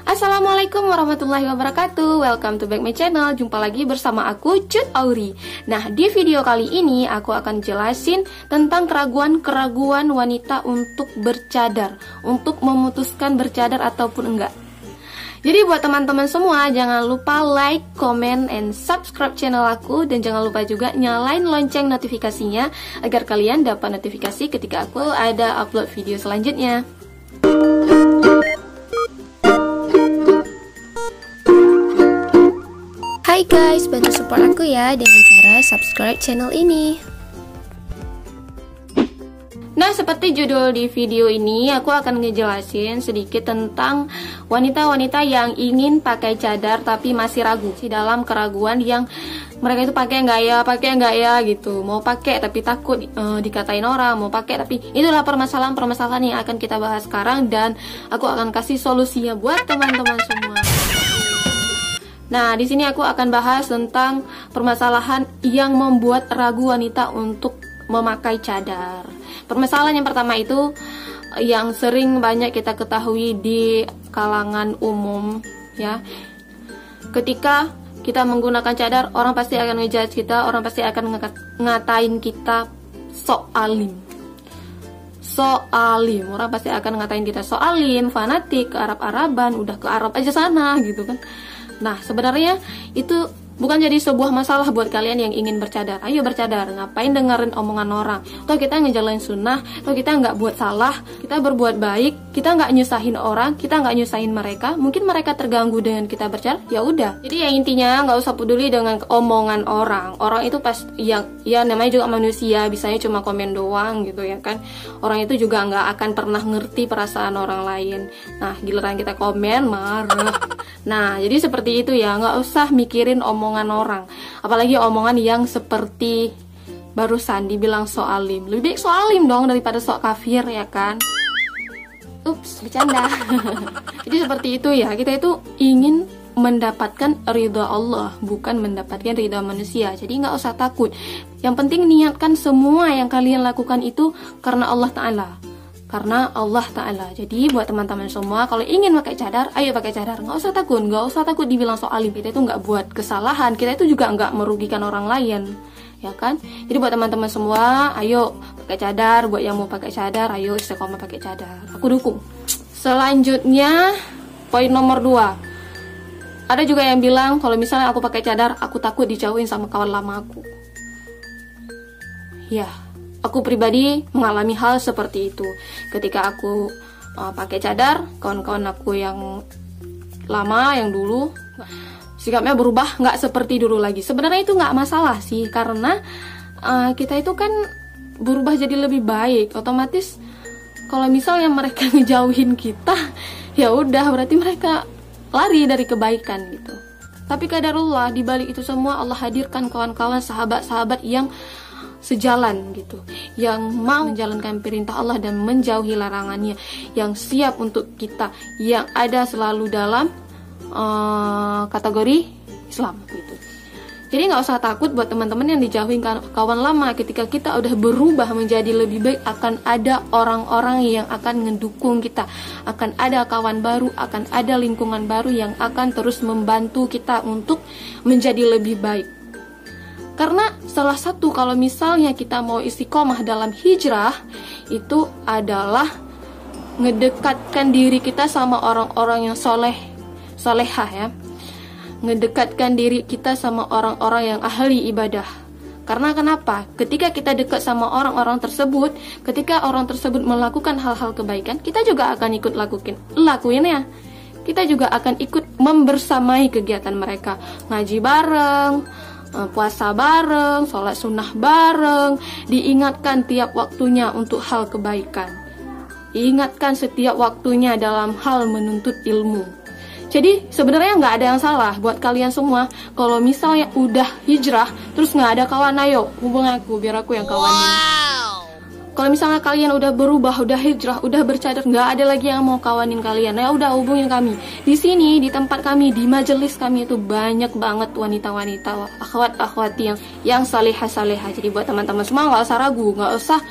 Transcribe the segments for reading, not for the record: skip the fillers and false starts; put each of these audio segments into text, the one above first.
Assalamualaikum warahmatullahi wabarakatuh. Welcome to back my channel. Jumpa lagi bersama aku, Cut Auri. Nah, di video kali ini aku akan jelasin tentang keraguan-keraguan wanita untuk bercadar, untuk memutuskan bercadar ataupun enggak. Jadi buat teman-teman semua, jangan lupa like, comment, and subscribe channel aku. Dan jangan lupa juga nyalain lonceng notifikasinya agar kalian dapat notifikasi ketika aku ada upload video selanjutnya. Hai guys, bantu support aku ya dengan cara subscribe channel ini. Nah, seperti judul di video ini, aku akan ngejelasin sedikit tentang wanita-wanita yang ingin pakai cadar tapi masih ragu. Di dalam keraguan yang mereka itu pakai nggak ya gitu. Mau pakai tapi takut dikatain orang, mau pakai tapi itulah permasalahan-permasalahan yang akan kita bahas sekarang. Dan aku akan kasih solusinya buat teman-teman semua. Nah, di sini aku akan bahas tentang permasalahan yang membuat ragu wanita untuk memakai cadar. Permasalahan yang pertama itu yang sering banyak kita ketahui di kalangan umum ya. Ketika kita menggunakan cadar, orang pasti akan ngejudge kita, orang pasti akan ngatain kita sok alim. Sok alim, orang pasti akan ngatain kita sok alim, fanatik, ke Arab-Araban, udah ke Arab aja sana gitu kan. Nah, sebenarnya itu bukan jadi sebuah masalah buat kalian yang ingin bercadar. Ayo bercadar, ngapain dengerin omongan orang? Toh kita ngejalanin sunnah, toh kita nggak buat salah, kita berbuat baik, kita nggak nyusahin orang, kita nggak nyusahin mereka. Mungkin mereka terganggu dengan kita bercadar, ya udah. Jadi yang intinya nggak usah peduli dengan omongan orang. Orang itu pas yang ya namanya juga manusia, bisanya cuma komen doang gitu ya kan. Orang itu juga nggak akan pernah ngerti perasaan orang lain. Nah, giliran kita komen marah. Nah, jadi seperti itu ya, nggak usah mikirin omongan orang. Apalagi omongan yang seperti barusan dibilang sok alim. Lebih baik sok alim dong daripada sok kafir ya kan. Ups, bercanda. Jadi seperti itu ya, kita itu ingin mendapatkan ridha Allah, bukan mendapatkan ridha manusia. Jadi nggak usah takut. Yang penting niatkan semua yang kalian lakukan itu karena Allah Ta'ala. Karena Allah Ta'ala. Jadi buat teman-teman semua, kalau ingin pakai cadar, ayo pakai cadar. Nggak usah takut dibilang sok alim. Kita itu nggak buat kesalahan, kita itu juga nggak merugikan orang lain, ya kan. Jadi buat teman-teman semua, ayo pakai cadar. Buat yang mau pakai cadar, ayo istiqomah pakai cadar, aku dukung. Selanjutnya, poin nomor 2. Ada juga yang bilang kalau misalnya aku pakai cadar, aku takut dijauhin sama kawan lama aku. Ya, aku pribadi mengalami hal seperti itu. Ketika aku pakai cadar, kawan-kawan aku yang lama, yang dulu, sikapnya berubah, nggak seperti dulu lagi. Sebenarnya itu nggak masalah sih, karena kita itu kan berubah jadi lebih baik. Otomatis kalau misalnya mereka ngejauhin kita, ya udah berarti mereka lari dari kebaikan gitu. Tapi qadarullah, di balik itu semua Allah hadirkan kawan-kawan, sahabat-sahabat yang sejalan gitu, yang mau menjalankan perintah Allah dan menjauhi larangannya, yang siap untuk kita, yang ada selalu dalam kategori Islam gitu. Jadi nggak usah takut buat teman-teman yang dijauhin kawan lama. Ketika kita udah berubah menjadi lebih baik, akan ada orang-orang yang akan mendukung kita, akan ada kawan baru, akan ada lingkungan baru yang akan terus membantu kita untuk menjadi lebih baik. Karena salah satu kalau misalnya kita mau istiqomah dalam hijrah, itu adalah ngedekatkan diri kita sama orang-orang yang solehah ya. Ngedekatkan diri kita sama orang-orang yang ahli ibadah. Karena kenapa? Ketika kita dekat sama orang-orang tersebut, ketika orang tersebut melakukan hal-hal kebaikan, kita juga akan ikut lakuinnya. Kita juga akan ikut membersamai kegiatan mereka. Ngaji bareng, puasa bareng, sholat sunnah bareng, diingatkan tiap waktunya untuk hal kebaikan, diingatkan setiap waktunya dalam hal menuntut ilmu. Jadi sebenarnya nggak ada yang salah buat kalian semua. Kalau misalnya udah hijrah terus nggak ada kawan, ayo hubung aku biar aku yang kawanin. Kalau misalnya kalian udah berubah, udah hijrah, udah bercadar, nggak ada lagi yang mau kawanin kalian, ya udah hubungin kami. Di sini, di tempat kami, di majelis kami itu banyak banget wanita-wanita, akhwat-akhwati yang salihah-salihah. Jadi buat teman-teman semua nggak usah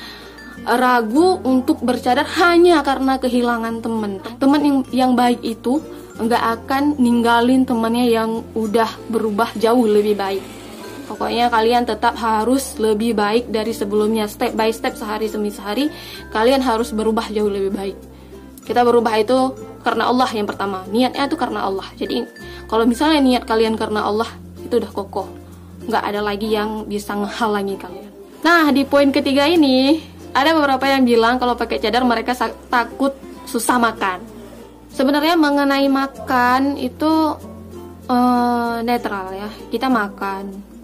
ragu untuk bercadar hanya karena kehilangan teman yang baik itu nggak akan ninggalin temannya yang udah berubah jauh lebih baik. Pokoknya kalian tetap harus lebih baik dari sebelumnya. Step by step, sehari demi sehari, kalian harus berubah jauh lebih baik. Kita berubah itu karena Allah yang pertama. Niatnya itu karena Allah. Jadi kalau misalnya niat kalian karena Allah, itu udah kokoh. Nggak ada lagi yang bisa menghalangi kalian. Nah, di poin ketiga ini, ada beberapa yang bilang kalau pakai cadar mereka takut susah makan. Sebenarnya mengenai makan itu netral ya. Kita makan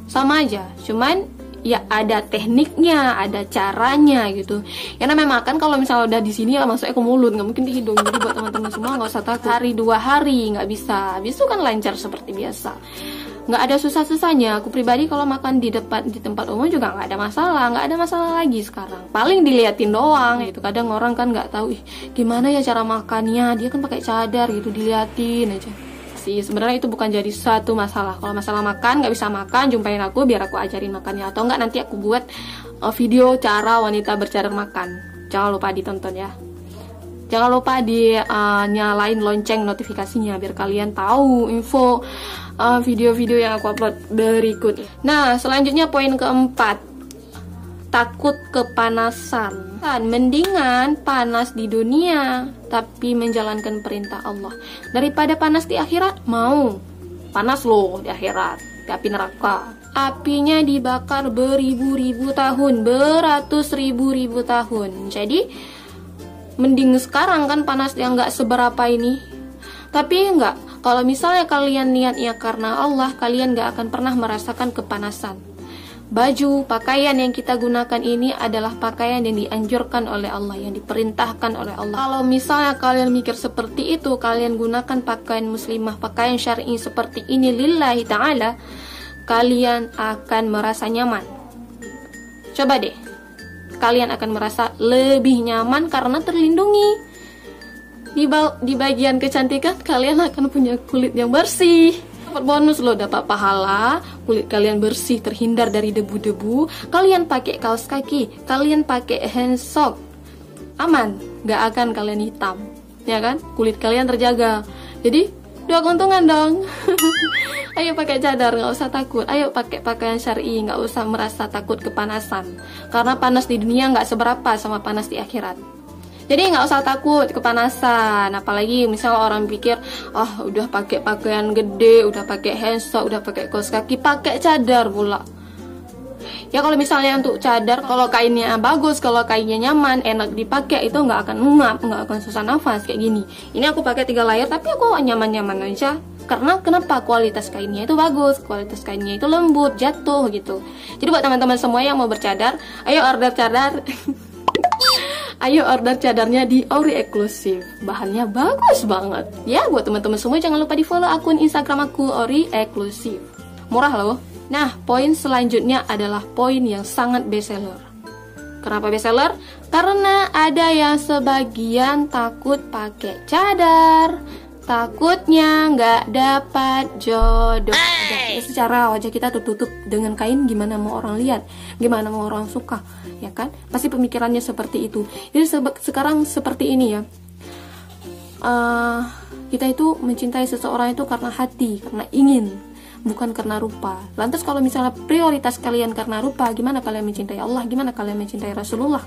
sama aja, cuman ya ada tekniknya, ada caranya gitu. Yang namanya makan kalau misalnya udah di sini ya masuknya ke mulut, nggak mungkin di hidung. Jadi buat teman-teman semua nggak usah takut. Hari 2 hari nggak bisa, habis itu kan lancar seperti biasa. Nggak ada susah-susahnya. Aku pribadi kalau makan di tempat umum juga nggak ada masalah lagi sekarang. Paling diliatin doang gitu. Kadang orang kan nggak tahu, gimana ya cara makannya. Dia kan pakai cadar gitu, diliatin aja. Sebenarnya itu bukan jadi suatu masalah. Kalau masalah makan, nggak bisa makan, jumpain aku biar aku ajarin makannya. Atau enggak nanti aku buat video cara wanita bercadar makan. Jangan lupa ditonton ya. Jangan lupa nyalain lonceng notifikasinya biar kalian tahu info video-video yang aku upload berikutnya. Nah, selanjutnya poin keempat, takut kepanasan. Mendingan panas di dunia tapi menjalankan perintah Allah daripada panas di akhirat. Mau panas loh di akhirat, di api neraka. Apinya dibakar beribu-ribu tahun, beratus ribu tahun. Jadi mending sekarang kan panas yang nggak seberapa ini. Tapi enggak, kalau misalnya kalian niatnya karena Allah, kalian nggak akan pernah merasakan kepanasan. Baju, pakaian yang kita gunakan ini adalah pakaian yang dianjurkan oleh Allah, yang diperintahkan oleh Allah. Kalau misalnya kalian mikir seperti itu, kalian gunakan pakaian muslimah, pakaian syar'i seperti ini lillahi ta'ala, kalian akan merasa nyaman. Coba deh, kalian akan merasa lebih nyaman karena terlindungi. Di bagian kecantikan, kalian akan punya kulit yang bersih. Dapat bonus loh, dapat pahala, kulit kalian bersih, terhindar dari debu-debu. Kalian pakai kaos kaki, kalian pakai handsock, aman, gak akan kalian hitam, ya kan? Kulit kalian terjaga. Jadi 2 keuntungan dong. Ayo pakai cadar, nggak usah takut. Ayo pakai pakaian syar'i, nggak usah merasa takut kepanasan. Karena panas di dunia nggak seberapa sama panas di akhirat. Jadi nggak usah takut kepanasan. Apalagi misalnya orang pikir, udah pakai pakaian gede, udah pakai handsock, udah pakai kaos kaki, pakai cadar pula. Ya kalau misalnya untuk cadar, kalau kainnya bagus, kalau kainnya nyaman, enak dipakai, itu nggak akan ngap, nggak akan susah nafas kayak gini. Ini aku pakai 3 layer, tapi aku nyaman-nyaman aja. Karena kenapa? Kualitas kainnya itu bagus, kualitas kainnya itu lembut, jatuh gitu. Jadi buat teman-teman semua yang mau bercadar, ayo order cadar. Ayo order cadarnya di Ori Eksklusif. Bahannya bagus banget. Ya, buat teman-teman semua jangan lupa di-follow akun Instagram aku Ori Eksklusif. Murah loh. Nah, poin selanjutnya adalah poin yang sangat bestseller. Kenapa bestseller? Karena ada yang sebagian takut pakai cadar, takutnya nggak dapat jodoh. Secara wajah kita tertutup dengan kain, gimana mau orang lihat, gimana mau orang suka, ya kan? Pasti pemikirannya seperti itu. Jadi sekarang seperti ini ya, kita itu mencintai seseorang itu karena hati, karena ingin, bukan karena rupa. Lantas kalau misalnya prioritas kalian karena rupa, gimana kalian mencintai Allah, gimana kalian mencintai Rasulullah?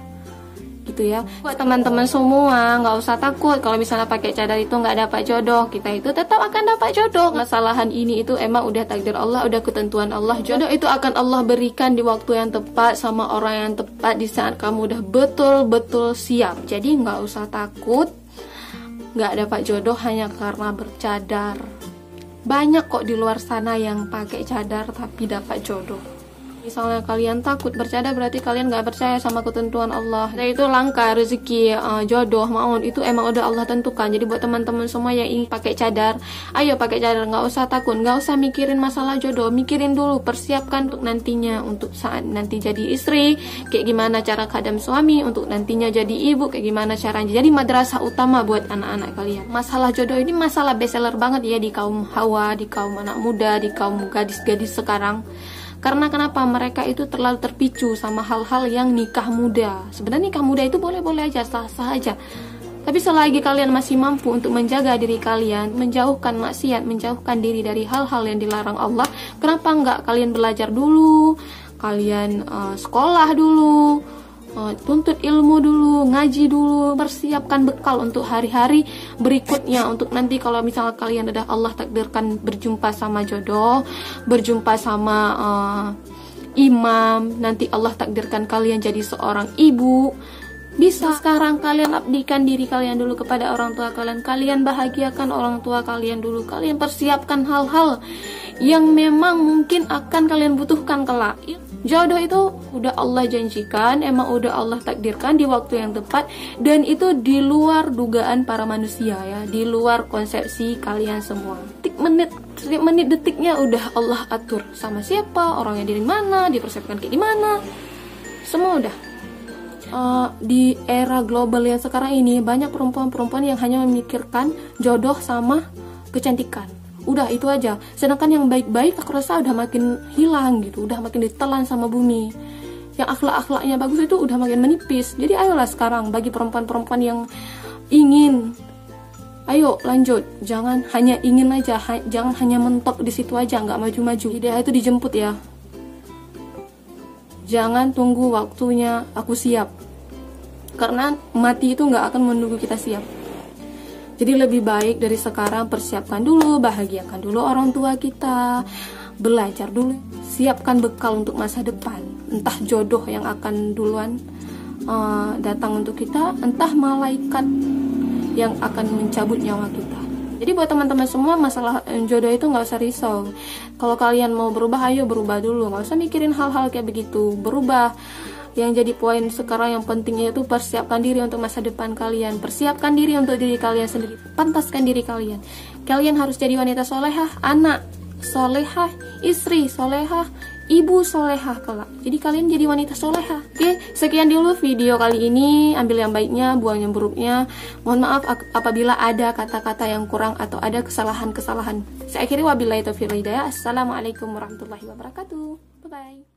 Gitu ya. Buat teman-teman semua, nggak usah takut kalau misalnya pakai cadar itu nggak dapat jodoh. Kita itu tetap akan dapat jodoh. Kesalahan ini itu emang udah takdir Allah, udah ketentuan Allah. Jodoh itu akan Allah berikan di waktu yang tepat sama orang yang tepat di saat kamu udah betul-betul siap. Jadi nggak usah takut nggak dapat jodoh hanya karena bercadar. Banyak kok di luar sana yang pakai cadar tapi dapat jodoh. Misalnya kalian takut bercadar, berarti kalian gak percaya sama ketentuan Allah. Dan itu langkah rezeki, jodoh, maun, itu emang udah Allah tentukan. Jadi buat teman-teman semua yang ingin pakai cadar, ayo pakai cadar, gak usah takut, gak usah mikirin masalah jodoh. Mikirin dulu, persiapkan untuk nantinya, untuk saat nanti jadi istri, kayak gimana cara khadam suami, untuk nantinya jadi ibu, kayak gimana caranya jadi madrasah utama buat anak-anak kalian. Masalah jodoh ini masalah bestseller banget ya di kaum hawa, di kaum anak muda, di kaum gadis-gadis sekarang. Karena kenapa? Mereka itu terlalu terpicu sama hal-hal yang nikah muda. Sebenarnya nikah muda itu boleh-boleh aja, sah-sah aja. Tapi selagi kalian masih mampu untuk menjaga diri kalian, menjauhkan maksiat, menjauhkan diri dari hal-hal yang dilarang Allah, kenapa enggak kalian belajar dulu, kalian sekolah dulu, tuntut ilmu dulu, ngaji dulu, persiapkan bekal untuk hari-hari berikutnya, untuk nanti kalau misalnya kalian udah Allah takdirkan berjumpa sama jodoh, berjumpa sama imam, nanti Allah takdirkan kalian jadi seorang ibu. Bisa sekarang kalian abdikan diri kalian dulu kepada orang tua kalian, kalian bahagiakan orang tua kalian dulu, kalian persiapkan hal-hal yang memang mungkin akan kalian butuhkan kelak. Jodoh itu udah Allah janjikan, emang udah Allah takdirkan di waktu yang tepat, dan itu di luar dugaan para manusia ya, di luar konsepsi kalian semua. Setiap menit detiknya udah Allah atur, sama siapa, orangnya dari mana, dipersiapkan kayak gimana, semua udah. Di era global yang sekarang ini banyak perempuan-perempuan yang hanya memikirkan jodoh sama kecantikan, udah itu aja. Sedangkan yang baik-baik aku rasa udah makin hilang gitu, udah makin ditelan sama bumi. Yang akhlak-akhlaknya bagus itu udah makin menipis. Jadi ayolah sekarang bagi perempuan-perempuan yang ingin, ayo lanjut, jangan hanya ingin aja, jangan hanya mentok di situ aja, nggak maju-maju. Ide itu dijemput ya. Jangan tunggu waktunya aku siap, karena mati itu nggak akan menunggu kita siap. Jadi lebih baik dari sekarang persiapkan dulu, bahagiakan dulu orang tua kita, belajar dulu, siapkan bekal untuk masa depan. Entah jodoh yang akan duluan datang untuk kita, entah malaikat yang akan mencabut nyawa kita. Jadi buat teman-teman semua, masalah jodoh itu nggak usah risau. Kalau kalian mau berubah, ayo berubah dulu, nggak usah mikirin hal-hal kayak begitu. Berubah. Yang jadi poin sekarang yang pentingnya itu persiapkan diri untuk masa depan kalian, persiapkan diri untuk diri kalian sendiri, pantaskan diri kalian. Kalian harus jadi wanita solehah, anak solehah, istri solehah, ibu solehah kelak. Jadi kalian jadi wanita solehah. Oke, sekian dulu video kali ini. Ambil yang baiknya, buang yang buruknya. Mohon maaf apabila ada kata-kata yang kurang atau ada kesalahan-kesalahan. Saya akhiri wabillahi taufiq wal hidayah. Assalamualaikum warahmatullahi wabarakatuh. Bye bye.